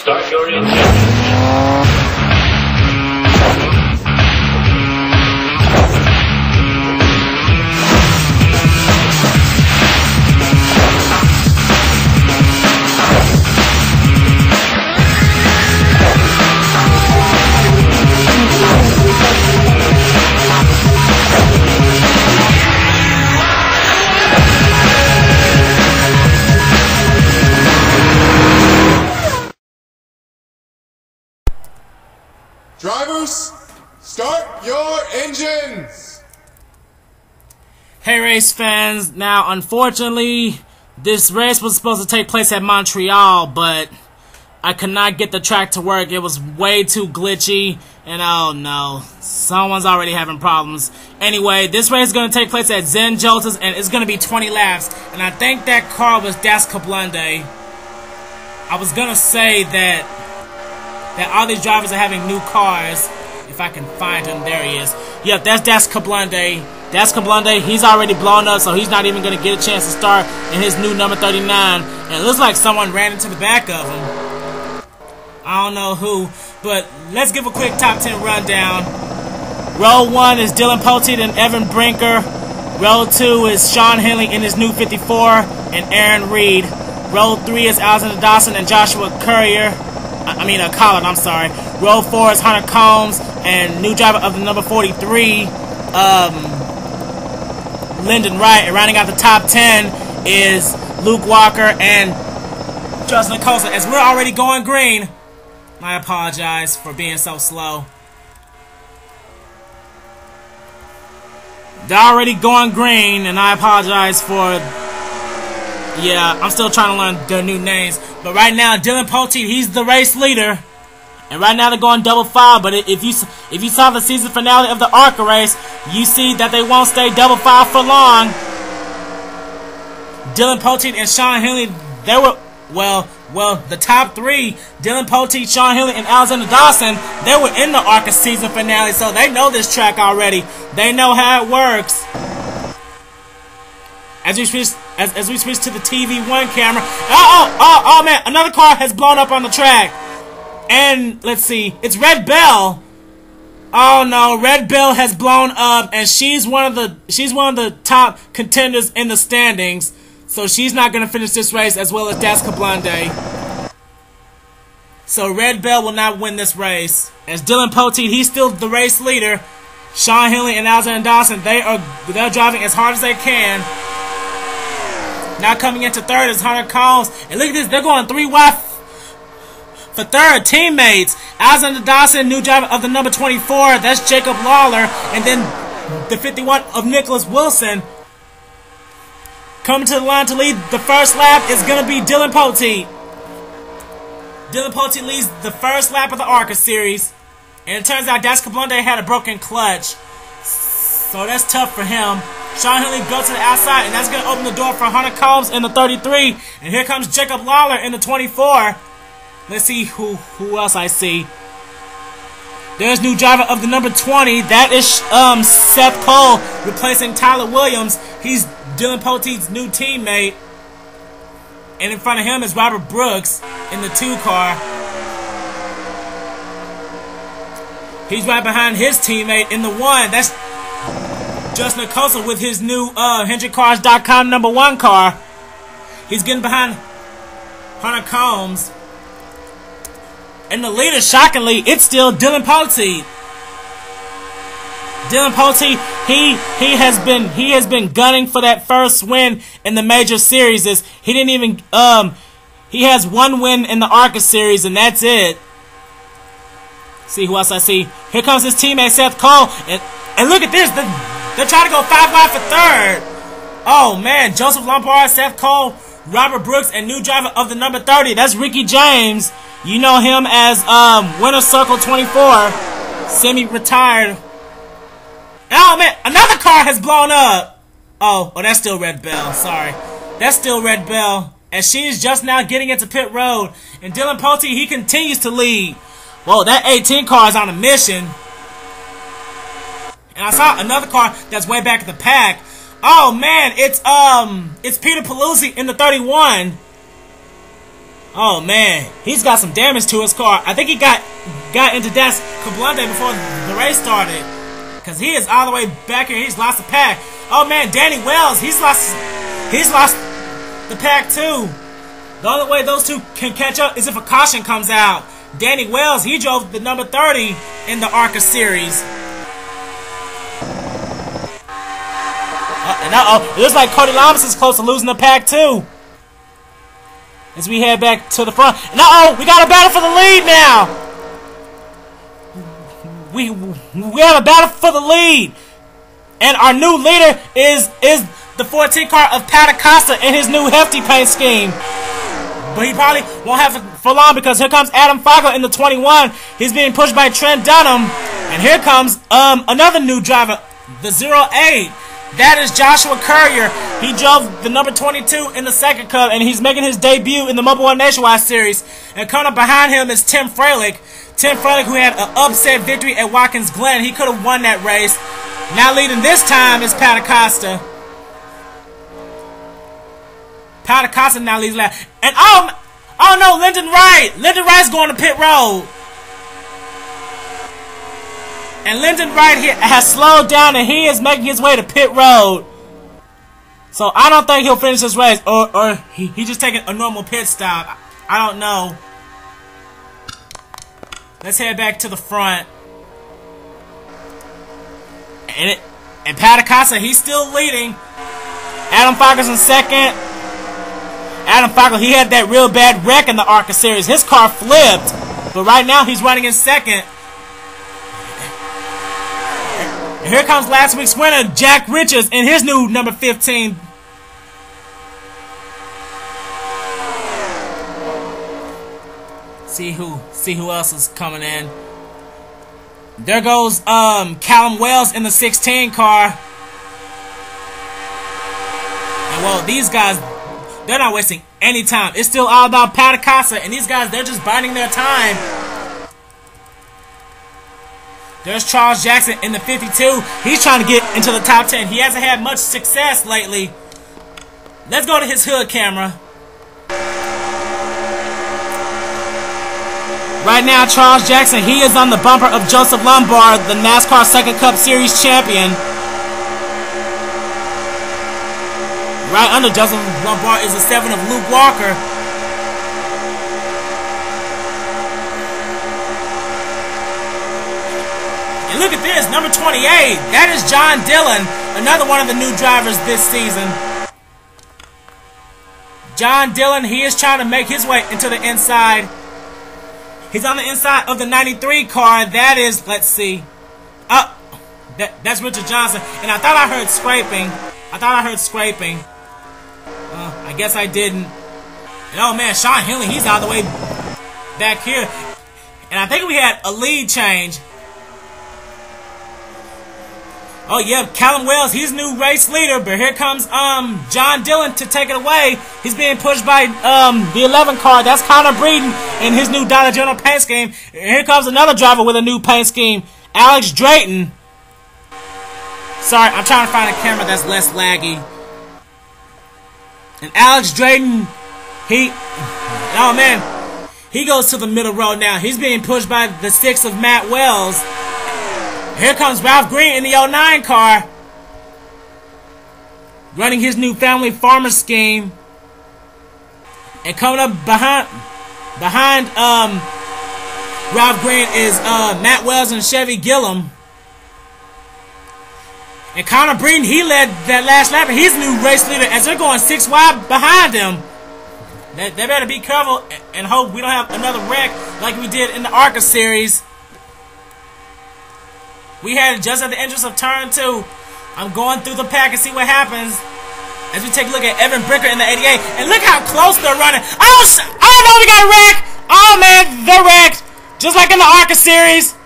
Start your engine. Drivers, start your engines! Hey race fans, now unfortunately this race was supposed to take place at Montreal, but I could not get the track to work. It was way too glitchy, and oh no, someone's already having problems. Anyway, this race is going to take place at Zen Joltis, and it's going to be 20 laps, and I think that car was NASCAR Mobil. I was going to say that all these drivers are having new cars. If I can find him, there he is. Yep, that's NASCAR Mobil. NASCAR Mobil, he's already blown up, so he's not even going to get a chance to start in his new number 39. And it looks like someone ran into the back of him. I don't know who, but let's give a quick top 10 rundown. Row 1 is Dillon Poteet and Evan Brinker. Row 2 is Sean Henley in his new 54 and Aaron Reed. Row 3 is Alexander Dawson and Joshua Collard, I'm sorry. Row 4 is Hunter Combs and new driver of the number 43, Lyndon Wright. And rounding out the top 10 is Luke Walker and Justin Acosta. As we're already going green, I apologize for being so slow. They're already going green, and I apologize for... Yeah, I'm still trying to learn their new names. But right now, Dillon Poteet, he's the race leader. And right now they're going double file. But if you saw the season finale of the ARCA race, you see that they won't stay double file for long. Dillon Poteet and Sean Henley, they were, well, the top three, Dillon Poteet, Sean Henley, and Alexander Dawson, they were in the ARCA season finale. So they know this track already. They know how it works. As we switch to the TV1 camera, oh man, another car has blown up on the track, and let's see, it's Red Bell. Oh no, Red Bell has blown up, and she's one of the top contenders in the standings, so she's not gonna finish this race as well as NASCAR Mobil. So Red Bell will not win this race. As Dillon Poteet, he's still the race leader. Sean Henley and Alexander Dawson, they're driving as hard as they can. Now coming into third is Hunter Combs. And look at this, they're going 3 wide for third. Teammates, Alexander Dawson, new driver of the number 24. That's Jacob Lawler. And then the 51 of Nicholas Wilson. Coming to the line to lead the first lap is going to be Dillon Poteet. Dillon Poteet leads the first lap of the ARCA series. And it turns out NASCAR Mobil had a broken clutch. So that's tough for him. Sean Henley goes to the outside, and that's going to open the door for Hunter Combs in the 33. And here comes Jacob Lawler in the 24. Let's see who else I see. There's new driver of the number 20. That is Seth Cole replacing Tyler Williams. He's Dillon Poteet's new teammate. And in front of him is Robert Brooks in the 2 car. He's right behind his teammate in the 1. That's Justin Acosta with his new HendrickCars.com number 1 car. He's getting behind Hunter Combs. And the leader, shockingly, it's still Dillon Poteet. Dillon Poteet, he has been gunning for that first win in the major series. He didn't even he has 1 win in the ARCA series, and that's it. See who else I see. Here comes his teammate Seth Cole, and look at this. They're trying to go 5 wide for third. Oh man, Joseph Lombard, Seth Cole, Robert Brooks, and new driver of the number 30. That's Ricky James. You know him as Winner Circle 24, semi-retired. Oh man, another car has blown up. Oh, that's still Red Bell. Sorry, that's still Red Bell, and she is just now getting into pit road. And Dillon Poteet, he continues to lead. Whoa, that 18 car is on a mission. And I saw another car that's way back at the pack. Oh man, it's Peter Paluzzi in the 31. Oh man, he's got some damage to his car. I think he got into NASCAR London before the race started, cause he is all the way back here. He's lost the pack. Oh man, Danny Wells, he's lost the pack too. The only way those two can catch up is if a caution comes out. Danny Wells, he drove the number 30 in the ARCA series. And it looks like Cody Lamas is close to losing the pack too. As we head back to the front. And we got a battle for the lead now. We have a battle for the lead. And our new leader is the 14 car of Pat Acosta and his new hefty paint scheme. But he probably won't have it for long, because here comes Adam Fogel in the 21. He's being pushed by Trent Dunham. And here comes another new driver, the 08. That is Joshua Courier. He drove the number 22 in the second cup, and he's making his debut in the Mobil 1 Nationwide Series. And coming up behind him is Tim Froehlich. Tim Froehlich, who had an upset victory at Watkins Glen. He could have won that race. Now leading this time is Pat Acosta. Pat Acosta now leads last. And oh no, Lyndon Wright. Lyndon Wright's going to pit road. And Lyndon Wright here has slowed down, and he is making his way to pit road. So I don't think he'll finish this race, or he just taking a normal pit stop. I don't know. Let's head back to the front. And Pat Acosta, he's still leading. Adam Fogel's in second. Adam Fogel, he had that real bad wreck in the ARCA series. His car flipped, but right now he's running in second. And here comes last week's winner, Jack Richards, in his new number 15. See who else is coming in. There goes Callum Wales in the 16 car. And well, these guys, they're not wasting any time. It's still all about Pat Acosta, and these guys, they're just biding their time. There's Charles Jackson in the 52. He's trying to get into the top 10. He hasn't had much success lately. Let's go to his hood camera. Right now, Charles Jackson, he is on the bumper of Joseph Lombard, the NASCAR Second Cup Series champion. Right under Joseph Lombard is the 7 of Luke Walker. And look at this, number 28. That is John Dillon, another one of the new drivers this season. John Dillon, he is trying to make his way into the inside. He's on the inside of the 93 car. That is, let's see. That's Richard Johnson. And I thought I heard scraping. I guess I didn't. And oh man, Sean Henley, he's all the way back here. And I think we had a lead change. Oh yeah, Callum Wales, he's new race leader, but here comes John Dillon to take it away. He's being pushed by the 11 car. That's Connor Breeden in his new Dollar General paint scheme. And here comes another driver with a new paint scheme, Alex Drayton. Sorry, I'm trying to find a camera that's less laggy. And Alex Drayton, oh man, he goes to the middle road now. He's being pushed by the 6 of Matt Wells. Here comes Ralph Green in the 09 car, running his new family farmer scheme. And coming up behind Ralph Green is Matt Wells and Chevy Gillum. And Connor Breeden, he led that last lap, and he's the new race leader as they're going 6 wide behind him. They better be careful and hope we don't have another wreck like we did in the ARCA series. We had it just at the entrance of turn 2. I'm going through the pack and see what happens as we take a look at Evan Brinker in the 88. And look how close they're running. Oh no, we got wrecked. Oh man, they're wrecked. Just like in the ARCA series.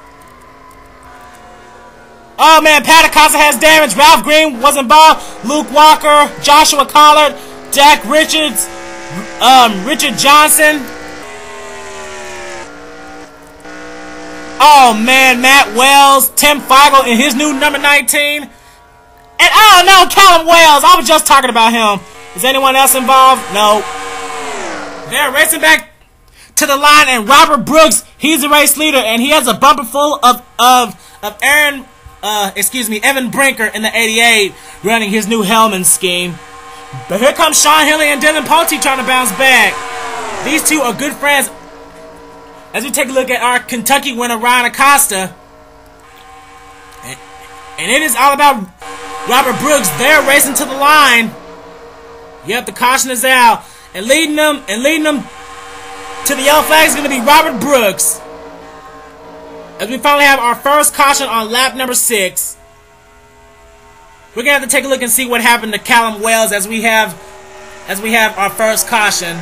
Oh man, Pat Acosta has damage. Ralph Green was involved. Luke Walker, Joshua Collard, Jack Richards, Richard Johnson. Oh man, Matt Wells, Tim Fogel in his new number 19. And oh no, Callum Wales. I was just talking about him. Is anyone else involved? No. They're racing back to the line, and Robert Brooks, he's the race leader, and he has a bumper full of Evan Brinker in the 88 running his new Hellman scheme. But here comes Sean Henley and Dillon Poteet trying to bounce back. These two are good friends. As we take a look at our Kentucky winner, Ryan Acosta. And it is all about Robert Brooks. They're racing to the line. Yep, the caution is out. And leading them to the yellow flag is going to be Robert Brooks. As we finally have our first caution on lap number 6. We're going to have to take a look and see what happened to Callum Wales as we have our first caution.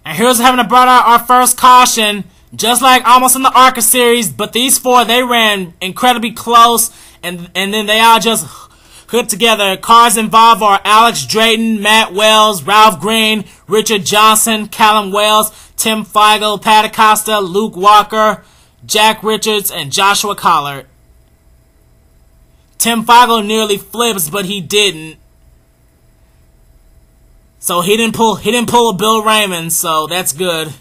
And here's having to brought out our first caution, just like almost in the ARCA series, but these four, they ran incredibly close, and then they all just hooked together. Cars involved are Alex Drayton, Matt Wells, Ralph Green, Richard Johnson, Callum Wales, Tim Feigl, Pat Acosta, Luke Walker, Jack Richards, and Joshua Collard. Tim Feigl nearly flips, but he didn't. So he didn't pull a Bill Raymond, so that's good.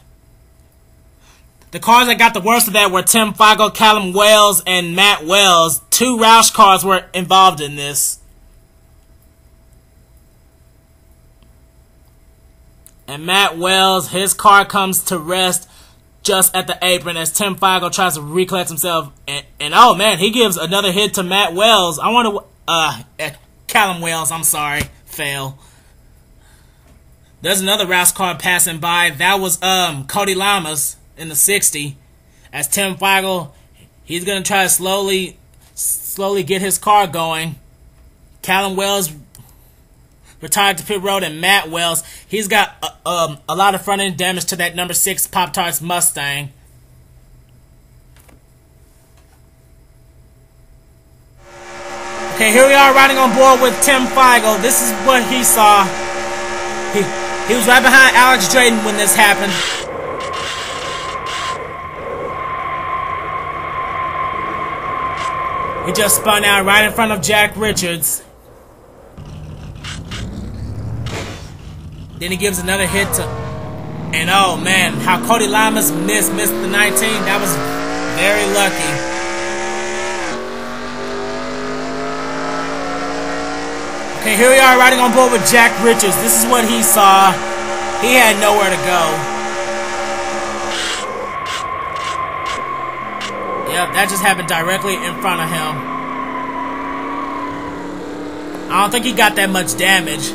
The cars that got the worst of that were Tim Feigl, Callum Wales, and Matt Wells. 2 Roush cars were involved in this. And Matt Wells, his car comes to rest just at the apron as Tim Feigl tries to recollect himself. And oh man, he gives another hit to Matt Wells. I wonder Callum Wales, I'm sorry, fail. There's another Roush car passing by. That was Cody Lamas in the 60. As Tim Feigl, he's gonna try to slowly get his car going. Callum Wales retired to pit road, and Matt Wells, he's got a lot of front end damage to that number 6 Pop-Tarts Mustang. Okay, here we are riding on board with Tim Feigl. This is what he saw. He was right behind Alex Drayton when this happened. He just spun out right in front of Jack Richards. Then he gives another hit to... And oh man, how Cody Lamas missed the 19. That was very lucky. Okay, here we are riding on board with Jack Richards. This is what he saw. He had nowhere to go. Yep, that just happened directly in front of him. I don't think he got that much damage.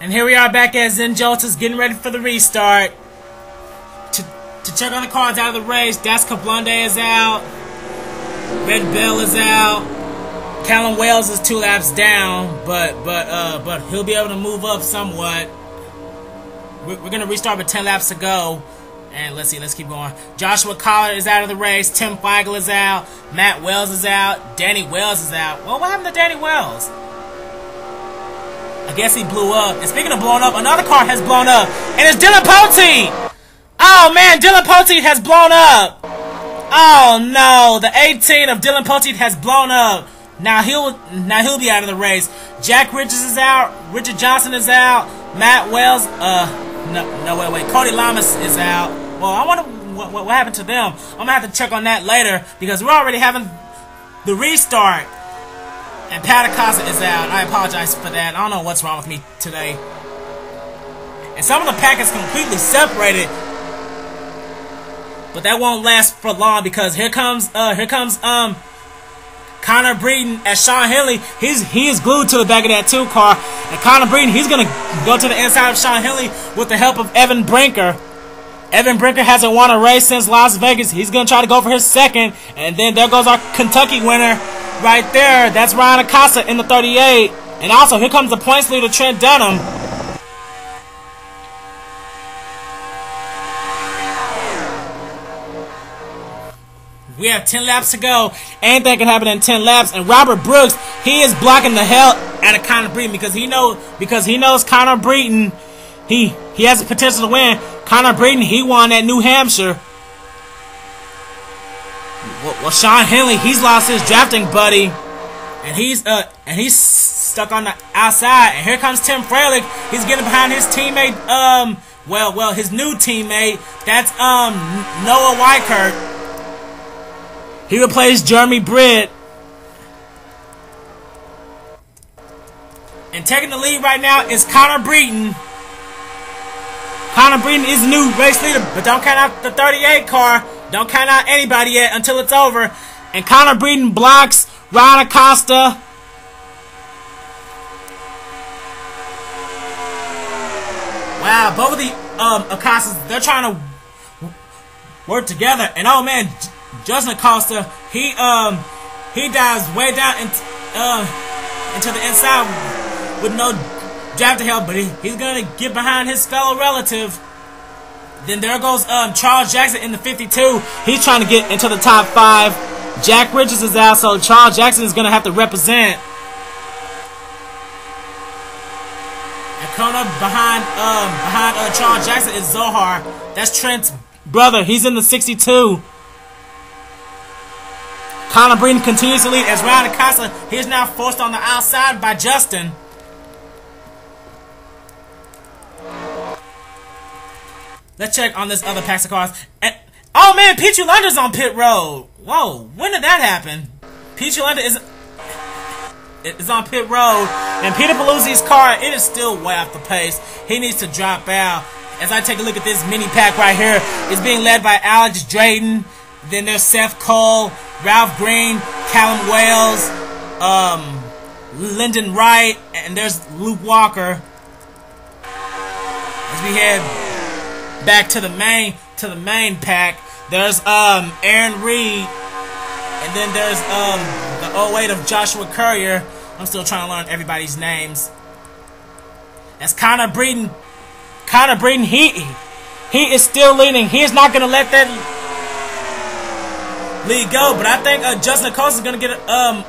And here we are back at Zen Joltis getting ready for the restart. To check on the cars out of the race, NASCAR Mobil is out. Red Bell is out. Callum Wales is 2 laps down, but he'll be able to move up somewhat. We're gonna restart with 10 laps to go, and let's keep going. Joshua Collard is out of the race. Tim Feigl is out. Matt Wells is out. Danny Wells is out. Well, what happened to Danny Wells? I guess he blew up. And speaking of blowing up, another car has blown up, and it's Dillon Poteet. Oh man, Dillon Poteet has blown up. Oh no, the 18 of Dillon Poteet has blown up. Now he'll be out of the race. Jack Richards is out. Richard Johnson is out. Matt Wells, wait. Cody Lamas is out. Well, I wonder what happened to them. I'm gonna have to check on that later because we're already having the restart. And Pat Acosta is out. I apologize for that. I don't know what's wrong with me today. And some of the pack is completely separated. But that won't last for long because here comes Connor Breeden as Sean Henley. He is glued to the back of that 2 car. And Connor Breeden, he's gonna go to the inside of Sean Henley with the help of Evan Brinker. Evan Brinker hasn't won a race since Las Vegas. He's gonna try to go for his 2nd. And then there goes our Kentucky winner right there. That's Ryan Acosta in the 38. And also here comes the points leader Trent Dunham. We have 10 laps to go. Anything can happen in 10 laps. And Robert Brooks, he is blocking the hell out of Connor Breeden because he knows Connor Breeden. He has the potential to win. Connor Breeden, he won at New Hampshire. Well, Sean Henley, he's lost his drafting buddy, and he's stuck on the outside. And here comes Tim Froehlich. He's getting behind his teammate. Well, his new teammate. That's Noah Weikert. He replaced Jeremy Britt. And taking the lead right now is Connor Breeden. Connor Breeden is the new race leader, but don't count out the 38 car. Don't count out anybody yet until it's over. And Connor Breeden blocks Ryan Acosta. Wow, both of the Acostas, they're trying to work together. And oh man, Justin Acosta, he dives way down into the inside with no drafting help, but he's gonna get behind his fellow relative. Then there goes Charles Jackson in the 52. He's trying to get into the top 5. Jack Richards is out, so Charles Jackson is gonna have to represent. And coming up behind Charles Jackson is Zohar. That's Trent's brother. He's in the 62. Connor Breeden continues to lead as Ryan Acosta. He's now forced on the outside by Justin. Let's check on this other pack of cars. And, oh man, Pichu London's on pit road. Whoa, when did that happen? Pichu London is on pit road. And Peter Paluzzi's car, it is still way off the pace. He needs to drop out. As I take a look at this mini pack right here, it's being led by Alex Drayton. Then there's Seth Cole, Ralph Green, Callum Wales, Lyndon Wright, and there's Luke Walker. As we head back to the main pack, there's Aaron Reed, and then there's the 08 of Joshua Courier. I'm still trying to learn everybody's names. That's Connor Breeden. Connor Breeden, he is still leading. He is not going to let that lead go, but I think Justin Acosta is going to get a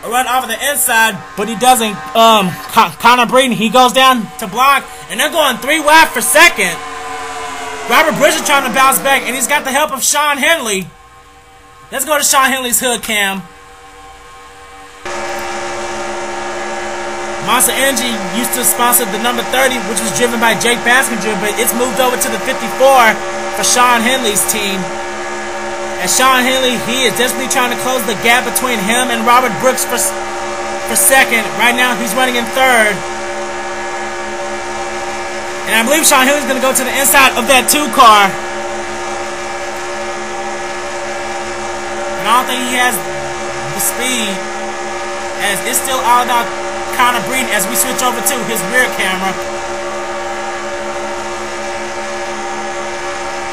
run off of the inside, but he doesn't. Connor Breeden, he goes down to block, and they're going 3 wide for second. Robert Bridge is trying to bounce back, and he's got the help of Sean Henley. Let's go to Sean Henley's hood cam. Monster Energy used to sponsor the number 30, which was driven by Jake Baskinger, but it's moved over to the 54 for Sean Henley's team. And Sean Henley, he is desperately trying to close the gap between him and Robert Brooks for second. Right now, he's running in third. And I believe Sean Henley's going to go to the inside of that 2 car. And I don't think he has the speed, as it's still all about Connor Breeden as we switch over to his rear camera.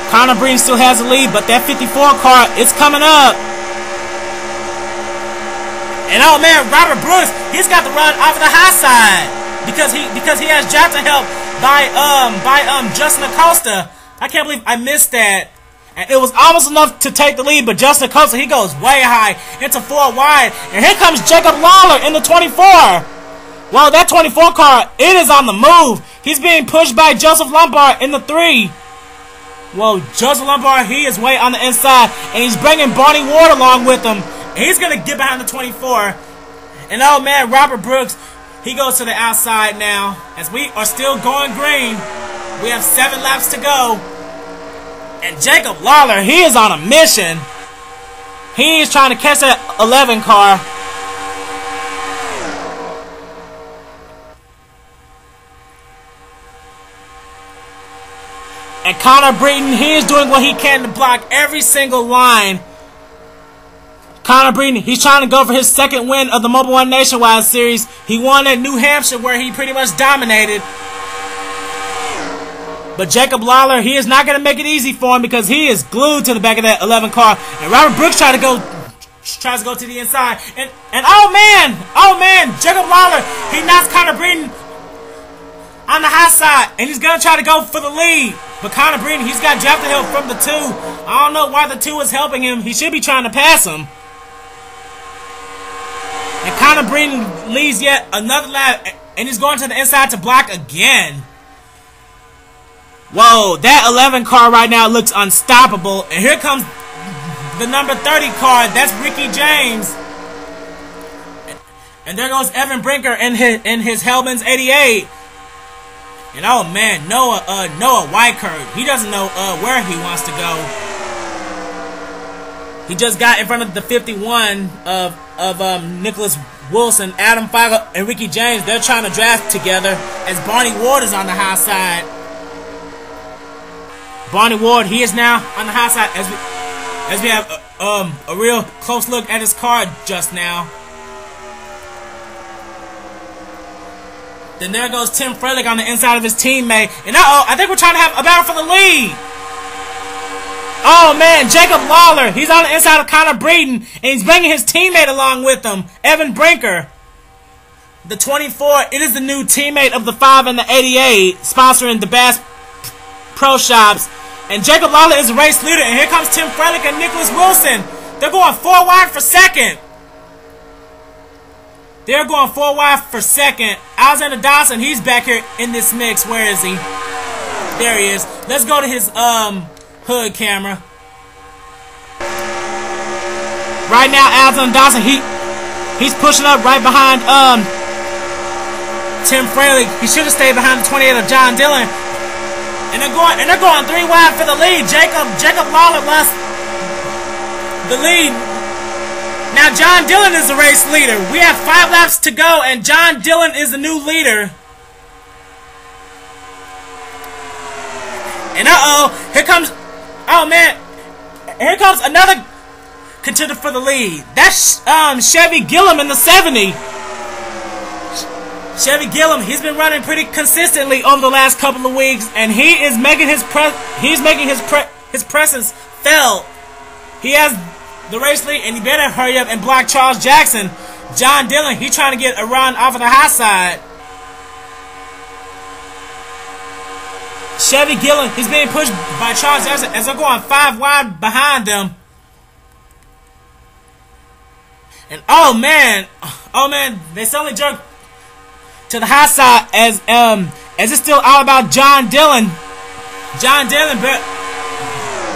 Connor Breeden still has the lead, but that 54 car, it's coming up. And oh man, Robert Brooks, he's got the run off of the high side because he has drafting help by Justin Acosta. I can't believe I missed that. And it was almost enough to take the lead, but Justin Acosta, he goes way high into 4 wide. And here comes Jacob Lawler in the 24. Well, that 24 car, it is on the move. He's being pushed by Joseph Lombard in the 3. Well, Joseph Lombard, he is way on the inside, and he's bringing Barney Ward along with him. And he's going to get behind the 24. And oh man, Robert Brooks, he goes to the outside now. As we are still going green, we have 7 laps to go. And Jacob Lawler, he is on a mission. He is trying to catch that 11 car. And Connor Breeden, he is doing what he can to block every single line. Connor Breeden, he's trying to go for his 2nd win of the Mobil 1 Nationwide Series. He won at New Hampshire where he pretty much dominated. But Jacob Lawler, he is not going to make it easy for him because he is glued to the back of that 11 car. And Robert Brooks tries to go to the inside. And oh man, Jacob Lawler, he knocks Connor Breeden on the high side, and he's going to try to go for the lead. But Connor Breeden, he's got drafting help from the 2. I don't know why the 2 is helping him. He should be trying to pass him. And Connor Breeden leads yet another lap, and he's going to the inside to block again. Whoa, that 11 car right now looks unstoppable. And here comes the number 30 car. That's Ricky James. And there goes Evan Brinker in his Hellman's 88. And oh man, Noah Weicker, he doesn't know where he wants to go. He just got in front of the 51 of Nicholas Wilson, Adam Feigl, and Ricky James. They're trying to draft together as Barney Ward is on the high side. Barney Ward, he is now on the high side as we have a real close look at his car just now. Then there goes Tim Froehlich on the inside of his teammate. And I think we're trying to have a battle for the lead. Oh man, Jacob Lawler, he's on the inside of Connor Breeden, and he's bringing his teammate along with him, Evan Brinker. The 24, it is the new teammate of the 5 and the 88, sponsoring the Bass Pro Shops. And Jacob Lawler is the race leader, and here comes Tim Froehlich and Nicholas Wilson. They're going 4 wide for second. They're going 4 wide for second. Alexander Dawson, he's back here in this mix. Where is he? There he is. Let's go to his hood camera. Right now, Alexander Dawson, he's pushing up right behind Tim Froehlich. He should have stayed behind the 28 of John Dillon. And they're going 3 wide for the lead. Jacob Lawler lost the lead. Now John Dillon is the race leader. We have 5 laps to go, and John Dillon is the new leader. And here comes, oh man, here comes another contender for the lead. That's Chevy Gillum in the 70. Chevy Gillum, he's been running pretty consistently over the last couple of weeks, and he is making his presence felt. He has the race lead, and he better hurry up and block Charles Jackson. John Dillon, he's trying to get a run off of the high side. Chevy Gillum, he's being pushed by Charles Jackson as they're going 5 wide behind them. And oh man, they suddenly jerk to the high side as it's still all about John Dillon. John Dillon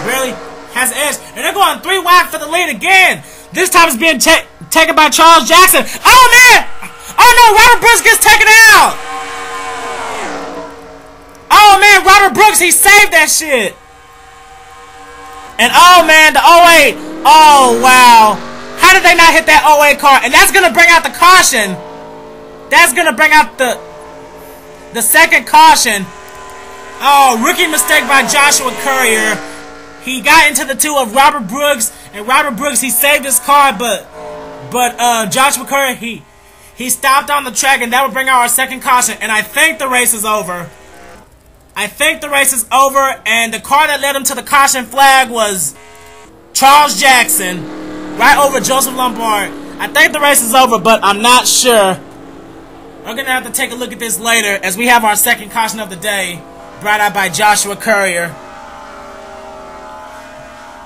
barely has edge, and they're going 3 wide for the lead again. This time it's being taken by Charles Jackson. Oh man! Oh no! Robert Brooks gets taken out. Oh man! Robert Brooks, he saved that shit. And oh man, the 08. Oh wow! How did they not hit that 08 car? And that's gonna bring out the caution. That's gonna bring out the second caution. Oh, rookie mistake by Joshua Courier. He got into the 2 of Robert Brooks, and Robert Brooks, he saved his car, but Joshua Courier, he stopped on the track, and that would bring out our second caution. And I think the race is over. I think the race is over, and the car that led him to the caution flag was Charles Jackson, right over Joseph Lombard. I think the race is over, but I'm not sure. We're going to have to take a look at this later as we have our second caution of the day brought out by Joshua Courier.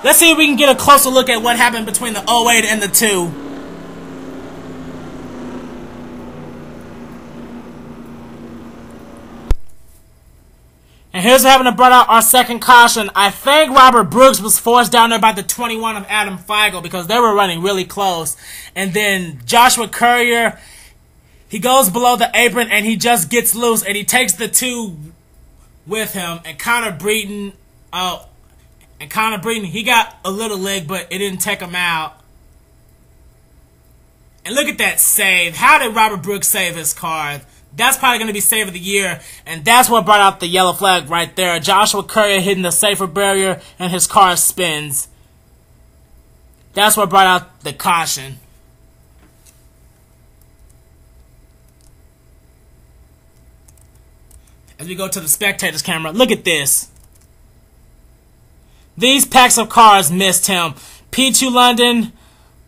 Let's see if we can get a closer look at what happened between the 08 and the 2. And here's what happened to brought out our second caution. I think Robert Brooks was forced down there by the 21 of Adam Feigl because they were running really close. And then Joshua Courier, he goes below the apron and he just gets loose and he takes the 2 with him. And Connor Breeden, he got a little leg, but it didn't take him out. And look at that save. How did Robert Brooks save his car? That's probably going to be save of the year. And that's what brought out the yellow flag right there. Joshua Courier hitting the safer barrier and his car spins. That's what brought out the caution. As we go to the spectators camera, look at this. These packs of cars missed him. Pichu London,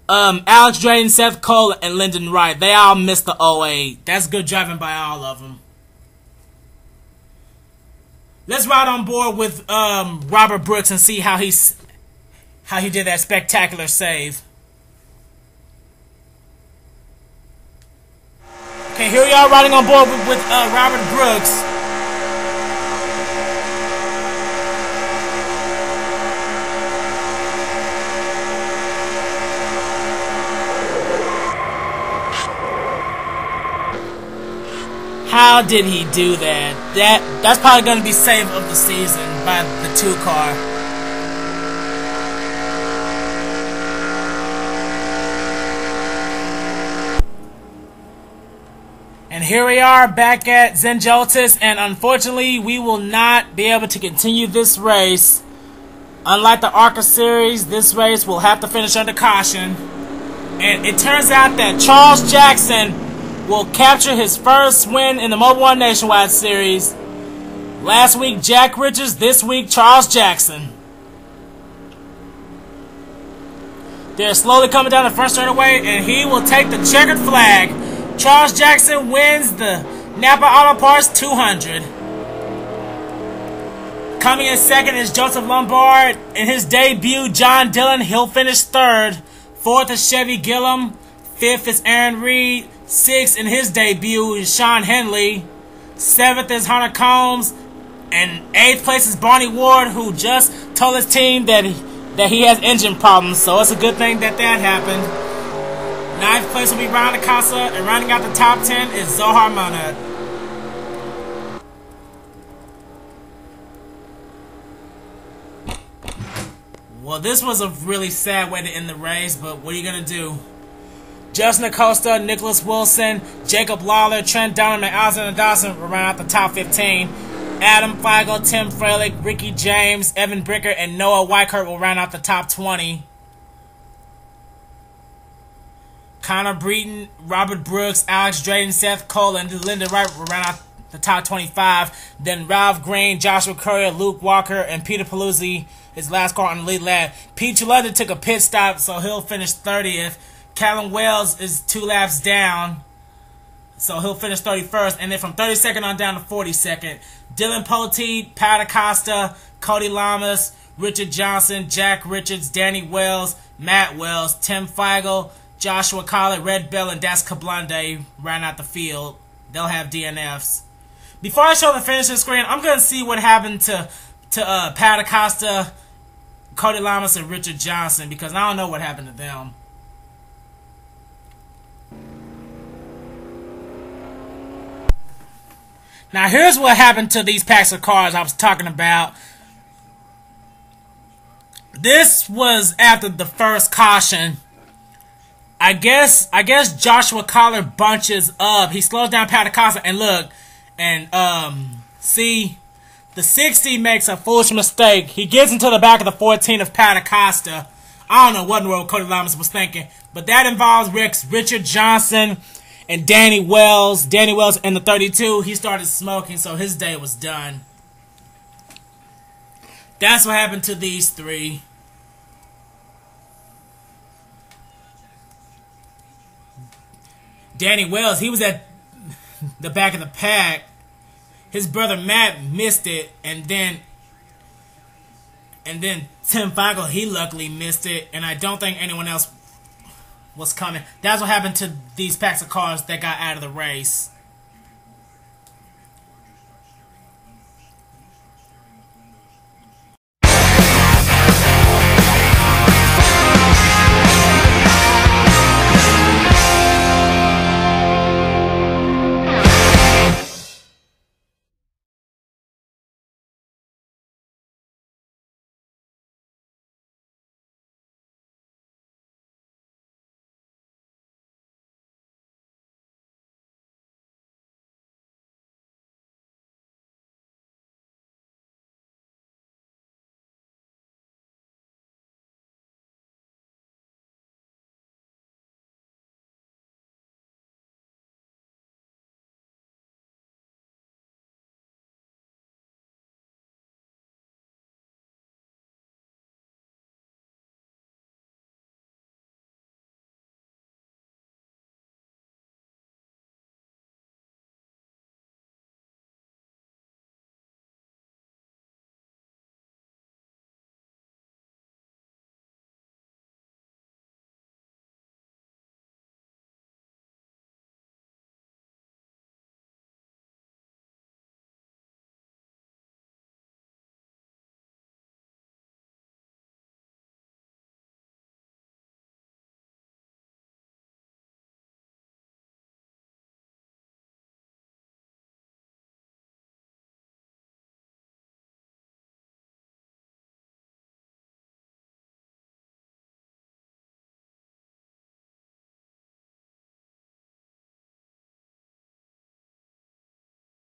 Alex Drayton, Seth Cole, and Lyndon Wright. They all missed the 08. That's good driving by all of them. Let's ride on board with Robert Brooks and see how he did that spectacular save. here we are riding on board with Robert Brooks. How did he do that? That's probably going to be save of the season by the 2 car. And here we are back at Zen Joltis, and unfortunately we will not be able to continue this race. Unlike the ARCA series, this race will have to finish under caution. And it turns out that Charles Jackson will capture his first win in the Mobil 1 Nationwide Series. Last week, Jack Richards. This week, Charles Jackson. They're slowly coming down the front straightaway, and he will take the checkered flag. Charles Jackson wins the Napa Auto Parts 200. Coming in second is Joseph Lombard. In his debut, John Dillon. He'll finish third. Fourth is Chevy Gillum. Fifth is Aaron Reed. Sixth in his debut is Sean Henley. Seventh is Hunter Combs. And eighth place is Barney Ward, who just told his team that he has engine problems. So it's a good thing that happened. Ninth place will be Ryan Acosta. And rounding out the top 10 is Zohar Mahnud. Well, this was a really sad way to end the race, but what are you going to do? Justin Acosta, Nicholas Wilson, Jacob Lawler, Trent Dunham, and Alexander Dawson will round out the top 15. Adam Feigl, Tim Froehlich, Ricky James, Evan Brinker, and Noah Weikert will round out the top 20. Connor Breton, Robert Brooks, Alex Drayton, Seth Cole, and Linda Wright will round out the top 25. Then Ralph Green, Joshua Courier, Luke Walker, and Peter Paluzzi, his last car on the lead lap. Pichu London took a pit stop, so he'll finish 30th. Callum Wales is 2 laps down, so he'll finish 31st. And then from 32nd on down to 42nd, Dillon Poteet, Pat Acosta, Cody Lamas, Richard Johnson, Jack Richards, Danny Wells, Matt Wells, Tim Feigl, Joshua Collett, Red Bell, and Das Kablande round out the field. They'll have DNFs. Before I show the finishing screen, I'm going to see what happened to Pat Acosta, Cody Lamas, and Richard Johnson, because I don't know what happened to them. Now here's what happened to these packs of cars I was talking about. This was after the first caution. I guess Joshua Collar bunches up. He slows down Pat Acosta, and look, and see, the 60 makes a foolish mistake. He gets into the back of the 14 of Pat Acosta. I don't know what in the world Cody Lamas was thinking, but that involves Richard Johnson and Danny Wells. Danny Wells in the 32, he started smoking, so his day was done. That's what happened to these three. Danny Wells, he was at the back of the pack. His brother Matt missed it, and then Tim Feigl, he luckily missed it, and I don't think anyone else was coming. That's what happened to these packs of cars that got out of the race.